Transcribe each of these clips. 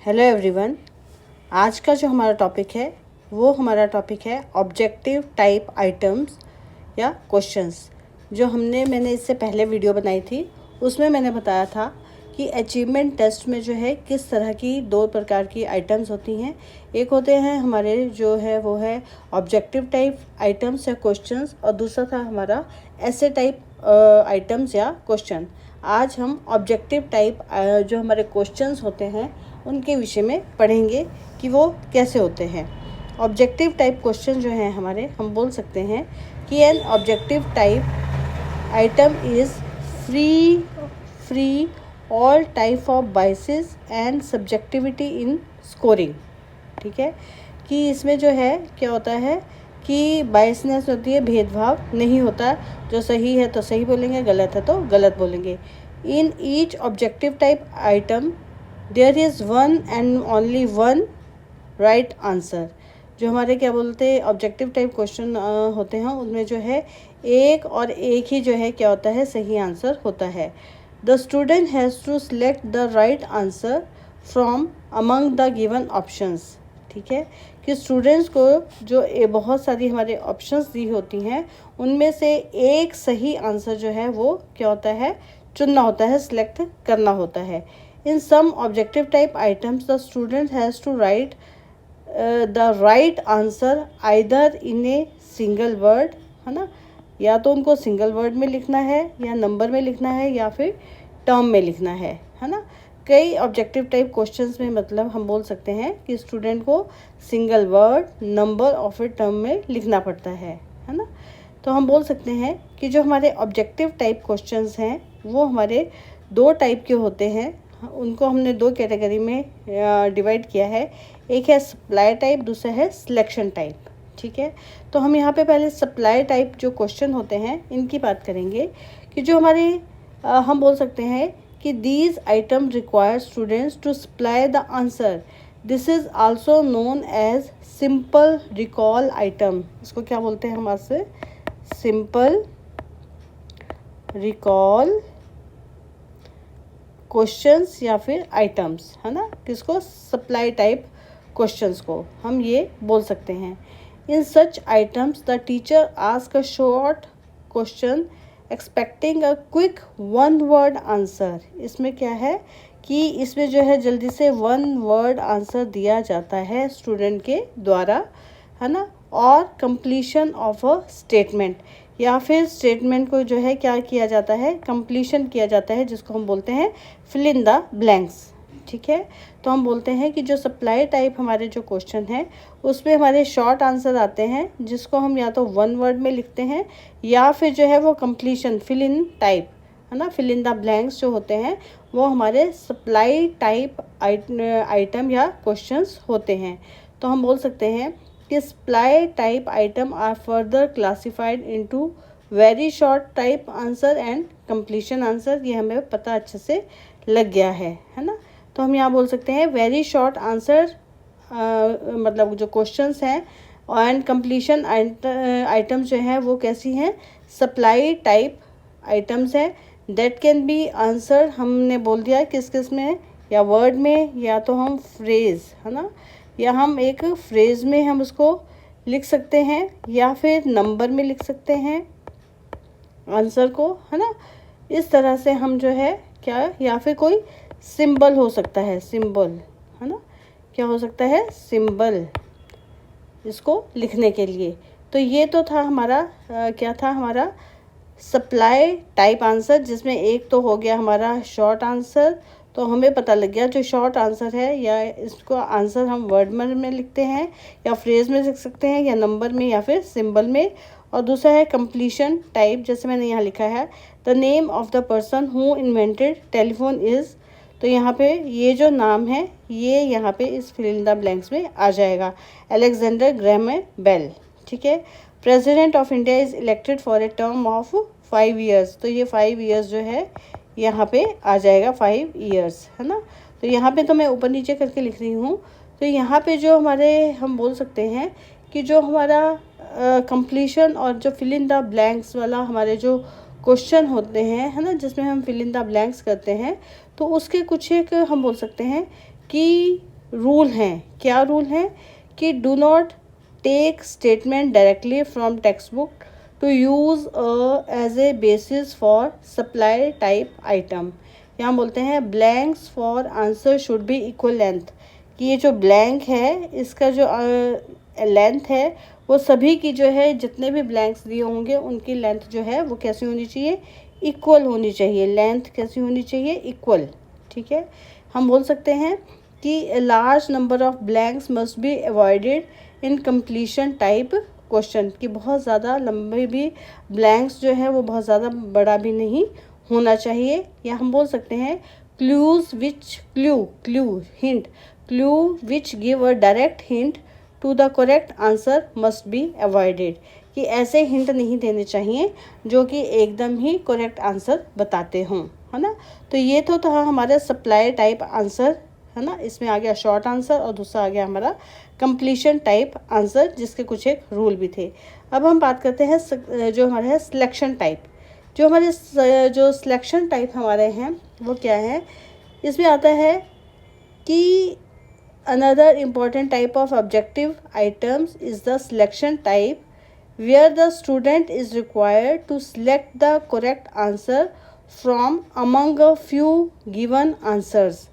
Hello everyone. आज का जो हमारा टॉपिक है वो हमारा टॉपिक है ऑब्जेक्टिव टाइप आइटम्स या क्वेश्चंस। मैंने इससे पहले वीडियो बनाई थी, उसमें मैंने बताया था कि अचीवमेंट टेस्ट में जो है किस तरह की दो प्रकार की आइटम्स होती हैं। एक होते हैं हमारे जो है वो है ऑब्जेक्टिव टाइप आइटम्स या क्वेश्चंस, और दूसरा था हमारा ऐसे टाइप आइटम्स या क्वेश्चन। आज हम ऑब्जेक्टिव टाइप जो हमारे क्वेश्चंस होते हैं उनके विषय में पढ़ेंगे कि वो कैसे होते हैं। ऑब्जेक्टिव टाइप क्वेश्चन जो हैं हमारे, हम बोल सकते हैं कि an objective type item is free all type of biases and subjectivity in scoring. ठीक है, कि इसमें जो है क्या होता है कि बायसनेस होती है, भेदभाव नहीं होता, जो सही है तो सही बोलेंगे, गलत है तो गलत बोलेंगे। In each objective type item there is one and only one right answer. जो हमारे क्या बोलते हैं ऑब्जेक्टिव टाइप क्वेश्चन होते हैं, उनमें जो है एक और एक ही जो है क्या होता है सही आंसर होता है। The student has to select the right answer from among the given options. ठीक है, कि स्टूडेंट्स को जो बहुत सारी हमारे ऑप्शंस दी होती हैं उनमें से एक सही आंसर जो है वो क्या होता है चुनना होता है, सिलेक्ट करना होता है। In some objective type items, the student has to write the right answer either in a single word, है ना, या तो उनको सिंगल वर्ड में लिखना है या नंबर में लिखना है या फिर टर्म में लिखना है ना। कई ऑब्जेक्टिव टाइप क्वेश्चंस में मतलब हम बोल सकते हैं कि स्टूडेंट को सिंगल वर्ड, नंबर और फिर टर्म में लिखना पड़ता है ना। तो हम बोल सकते हैं कि जो हमारे ऑब्जेक्टिव टाइप क्वेश्चंस हैं वो हमारे दो टाइप के होते हैं। उनको हमने दो कैटेगरी में डिवाइड किया है, एक है सप्लाई टाइप, दूसरा है सिलेक्शन टाइप। ठीक है, तो हम यहाँ पे पहले सप्लाई टाइप जो क्वेश्चन होते हैं इनकी बात करेंगे कि जो हमारे हम बोल सकते हैं कि these item require students to supply the answer. This is also known as simple recall item. इसको क्या बोलते हैं हमारे से, सिंपल रिकॉल क्वेश्चंस या फिर आइटम्स, है ना। किसको, सप्लाई टाइप क्वेश्चंस को हम ये बोल सकते हैं। In such items the teacher ask a short question expecting a quick one word answer. इसमें क्या है कि इसमें जो है जल्दी से वन वर्ड आंसर दिया जाता है स्टूडेंट के द्वारा, है ना, और कंप्लीशन ऑफ अ स्टेटमेंट, या फिर स्टेटमेंट को जो है क्या किया जाता है, कंप्लीशन किया जाता है, जिसको हम बोलते हैं फिल इन द ब्लैंक्स। ठीक है, तो हम बोलते हैं कि जो सप्लाई टाइप हमारे जो क्वेश्चन हैं उसमें हमारे शॉर्ट आंसर आते हैं, जिसको हम या तो वन वर्ड में लिखते हैं या फिर जो है वो कंप्लीशन फिल इन टाइप, है ना, फिल इन द ब्लैंक्स जो होते हैं वो हमारे सप्लाई टाइप आइटम या क्वेश्चंस होते हैं। तो हम बोल सकते हैं कि supply type item are further classified into very short type answer and completion answer. ये हमें पता अच्छे से लग गया है ना। तो हम यहाँ बोल सकते हैं वेरी शॉर्ट आंसर मतलब जो क्वेश्चंस हैं एंड कंप्लीशन आइटम्स जो हैं वो कैसी हैं, सप्लाई टाइप आइटम्स हैं। दैट कैन बी आंसर, हमने बोल दिया किस किस में, या वर्ड में या तो हम फ्रेज, है ना, या हम एक फ्रेज में हम उसको लिख सकते हैं या फिर नंबर में लिख सकते हैं आंसर को, है ना। इस तरह से हम जो है क्या, या फिर कोई सिंबल हो सकता है, सिंबल, है ना, क्या हो सकता है, सिंबल, इसको लिखने के लिए। तो ये तो था हमारा क्या था हमारा सप्लाई टाइप आंसर, जिसमें एक तो हो गया हमारा शॉर्ट आंसर। तो हमें पता लग गया जो शॉर्ट आंसर है या इसको आंसर हम वर्ड में लिखते हैं या फ्रेज में लिख सकते हैं या नंबर में या फिर सिंबल में। और दूसरा है कंप्लीशन टाइप, जैसे मैंने यहाँ लिखा है the name of the person who invented telephone is. तो यहाँ पे ये जो नाम है ये यहाँ पे इस फिल इन द ब्लैंक्स में आ जाएगा, अलेक्जेंडर ग्रैहम बेल। ठीक है, president of India is elected for a term of 5 years. तो ये 5 ईयर्स जो है यहाँ पे आ जाएगा, 5 ईयर्स, है ना। तो यहाँ पे तो मैं ऊपर नीचे करके लिख रही हूँ। तो यहाँ पे जो हमारे हम बोल सकते हैं कि जो हमारा कंप्लीशन और जो फिल इन द ब्लैंक्स वाला हमारे जो क्वेश्चन होते हैं, है ना, जिसमें हम फिल इन द ब्लैंक्स करते हैं, तो उसके कुछ एक हम बोल सकते हैं कि रूल हैं। क्या रूल हैं कि do not take statement directly from text book to use as a basis for supply type item. यहाँ बोलते हैं blanks for answer should be equal length, कि ये जो ब्लैंक है इसका जो लेंथ है वो सभी की जो है जितने भी ब्लैंक्स दिए होंगे उनकी लेंथ जो है वो कैसी होनी चाहिए, इक्वल होनी चाहिए। लेंथ कैसी होनी चाहिए, इक्वल। ठीक है, हम बोल सकते हैं कि large number of blanks must be avoided in completion type question, कि बहुत ज़्यादा लंबे भी ब्लैंक्स जो है वो बहुत ज़्यादा बड़ा भी नहीं होना चाहिए। या हम बोल सकते हैं clues which clue hint clue which give a direct hint to the correct answer must be avoided, कि ऐसे हिंट नहीं देने चाहिए जो कि एकदम ही करेक्ट आंसर बताते हों, है ना। तो ये तो था हमारा सप्लाई टाइप आंसर, है ना। इसमें आ गया शॉर्ट आंसर और दूसरा आ गया हमारा कंप्लीशन टाइप आंसर, जिसके कुछ एक रूल भी थे। अब हम बात करते हैं जो हमारे है सिलेक्शन टाइप। जो हमारे जो सिलेक्शन टाइप हमारे हैं वो क्या है, इसमें आता है कि another important type of objective items is the selection type, where the student is required to select the correct answer from among a few given answers.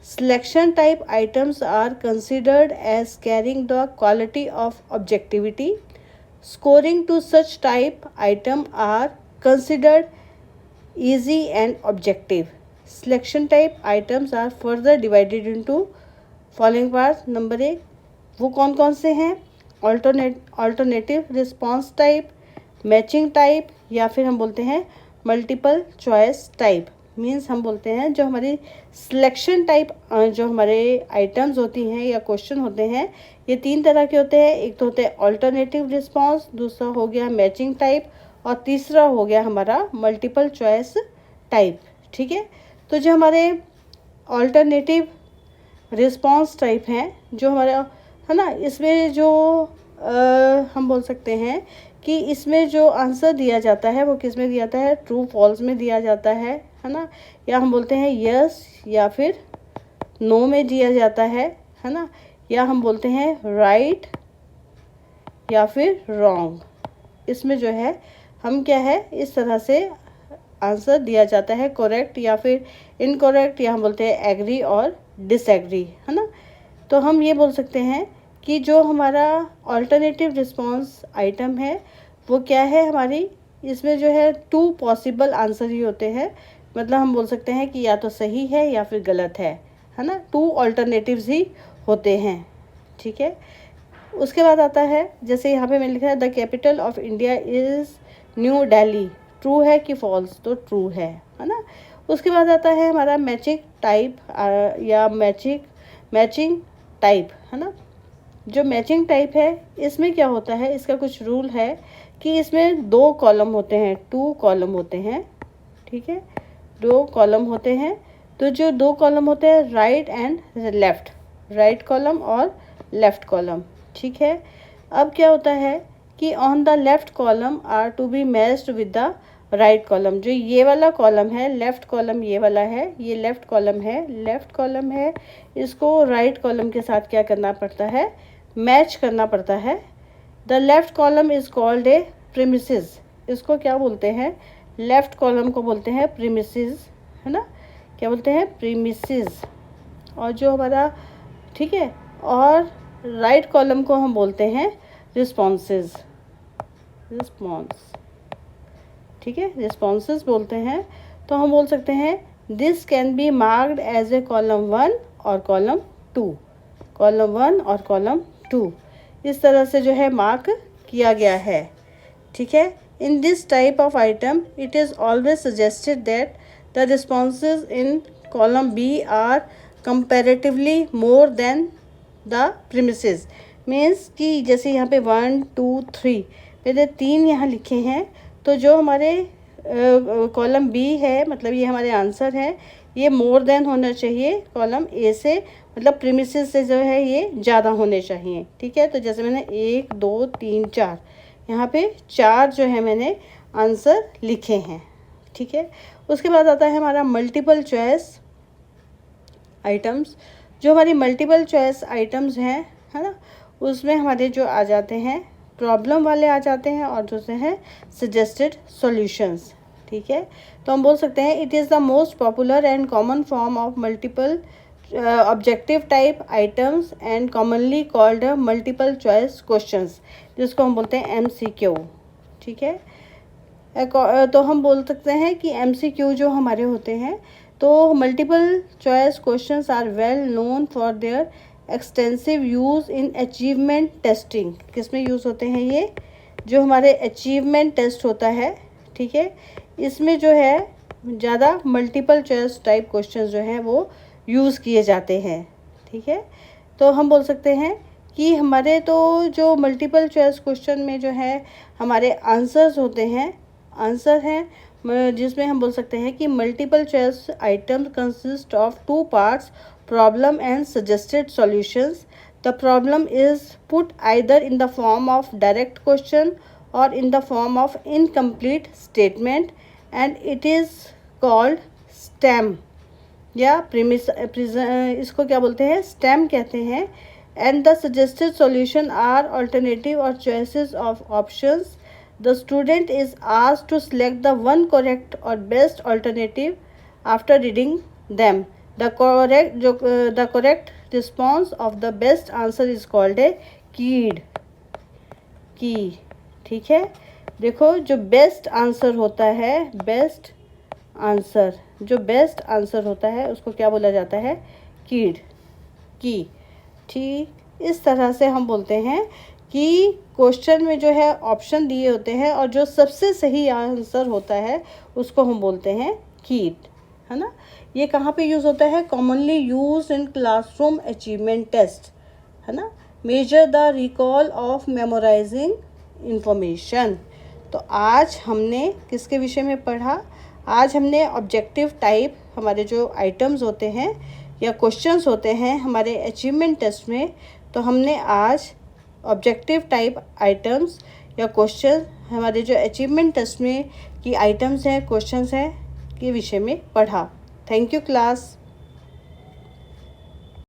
Selection type items are considered as carrying the quality of objectivity. Scoring to such type item are considered easy and objective. Selection type items are further divided into following part. Number 1 वो कौन कौन से हैं, alternative response type, matching type, या फिर हम बोलते हैं मल्टीपल चॉइस टाइप। मीन्स हम बोलते हैं जो हमारी सिलेक्शन टाइप जो हमारे आइटम्स होती हैं या क्वेश्चन होते हैं ये 3 तरह के होते हैं। एक तो होते हैं ऑल्टरनेटिव रिस्पॉन्स, दूसरा हो गया मैचिंग टाइप और तीसरा हो गया हमारा मल्टीपल चॉइस टाइप। ठीक है, तो जो हमारे ऑल्टरनेटिव रिस्पॉन्स टाइप हैं जो हमारा, है ना, इसमें जो हम बोल सकते हैं कि इसमें जो आंसर दिया जाता है वो किस में दिया जाता है, ट्रू फॉल्स में दिया जाता है ना। या हम बोलते हैं यस या फिर नो में दिया जाता है ना। या हम बोलते हैं राइट या फिर रॉन्ग। इसमें जो है हम क्या है इस तरह से आंसर दिया जाता है, करेक्ट या फिर इनकरेक्ट, या हम बोलते हैं एग्री और डिसएग्री, है ना। तो हम ये बोल सकते हैं कि जो हमारा ऑल्टरनेटिव रिस्पॉन्स आइटम है वो क्या है हमारी, इसमें जो है 2 पॉसिबल आंसर ही होते हैं। मतलब हम बोल सकते हैं कि या तो सही है या फिर गलत है ना। 2 ऑल्टरनेटिव्स ही होते हैं। ठीक है, उसके बाद आता है जैसे यहाँ पे मैंने लिखा है the capital of India is new Delhi, true है कि फॉल्स, तो ट्रू है ना। उसके बाद आता है हमारा मैचिंग टाइप या मैचिंग टाइप, है ना। जो मैचिंग टाइप है इसमें क्या होता है, इसका कुछ रूल है कि इसमें 2 कॉलम होते हैं, 2 कॉलम होते हैं। ठीक है, 2 कॉलम होते हैं। तो जो 2 कॉलम होते हैं right and left, right column और लेफ़्ट कॉलम। ठीक है, अब क्या होता है कि on the left column are to be matched with the right column. जो ये वाला कॉलम है, लेफ़्ट कॉलम ये वाला है, ये लेफ़्ट कॉलम है, इसको राइट कॉलम के साथ क्या करना पड़ता है, मैच करना पड़ता है। The left column is called a premises. इसको क्या बोलते हैं, लेफ़्ट कॉलम को बोलते हैं प्रीमिसेस, है ना। क्या बोलते हैं, प्रीमिसेस। और जो हमारा, ठीक है, और राइट कॉलम को हम बोलते हैं रिस्पॉन्सेस, रिस्पॉन्स। ठीक है, रिस्पॉन्सेस बोलते हैं। तो हम बोल सकते हैं this can be marked as a column 1 और कॉलम 2, कॉलम 1 और कॉलम 2 इस तरह से जो है मार्क किया गया है। ठीक है, in this type of item it is always suggested that the responses in column B are comparatively more than the premises. Means कि जैसे यहाँ पे 1 2 3 मैंने 3 यहाँ लिखे हैं, तो जो हमारे कॉलम बी है मतलब ये हमारे आंसर है, ये मोर देन होना चाहिए कॉलम ए से, मतलब प्रीमिसेस से जो है ये ज़्यादा होने चाहिए। ठीक है, तो जैसे मैंने 1 2 3 4 यहाँ पे 4 जो है मैंने आंसर लिखे हैं। ठीक है, उसके बाद आता है हमारा मल्टीपल चॉइस आइटम्स। जो हमारी मल्टीपल चॉइस आइटम्स हैं, है ना, उसमें हमारे जो आ जाते हैं प्रॉब्लम वाले आ जाते हैं और दूसरे हैं सजेस्टेड सॉल्यूशंस। ठीक है, तो हम बोल सकते हैं it is the most popular and common form of multiple objective type items and commonly called multiple choice questions, जिसको हम बोलते हैं MCQ। ठीक है, तो हम बोल सकते हैं कि MCQ जो हमारे होते हैं, तो multiple choice questions are well known for their extensive use in achievement testing. किस में यूज़ होते हैं ये? जो हमारे अचीवमेंट टेस्ट होता है, ठीक है, इसमें जो है ज़्यादा मल्टीपल चॉइस टाइप क्वेश्चंस जो हैं वो यूज़ किए जाते हैं। ठीक है, तो हम बोल सकते हैं कि हमारे तो जो मल्टीपल चॉइस क्वेश्चन में जो है हमारे आंसर्स होते हैं, आंसर हैं जिसमें हम बोल सकते हैं कि multiple choice item consist of 2 parts, problem and suggested solutions. The problem is put either in the form of direct question और in the form of incomplete statement and it is called stem या premise, इसको क्या बोलते हैं? Stem कहते हैं। And the suggested solution are alternative और choices of options. The student is asked to select the one correct or best alternative after reading them. The correct response of the best answer is called a key। ठीक है, देखो जो best answer होता है, best answer, जो best answer होता है उसको क्या बोला जाता है? की। ठीक, इस तरह से हम बोलते हैं कि क्वेश्चन में जो है ऑप्शन दिए होते हैं और जो सबसे सही आंसर होता है उसको हम बोलते हैं कीट, है ना। ये कहाँ पे यूज़ होता है? Commonly use in classroom achievement test, है ना। Measure the recall of memorising information. तो आज हमने किसके विषय में पढ़ा? आज हमने ऑब्जेक्टिव टाइप हमारे जो आइटम्स होते हैं या क्वेश्चंस होते हैं हमारे अचीवमेंट टेस्ट में, तो हमने आज ऑब्जेक्टिव टाइप आइटम्स या क्वेश्चन हमारे जो अचीवमेंट टेस्ट में की आइटम्स हैं, क्वेश्चंस हैं, के विषय में पढ़ा। Thank you class.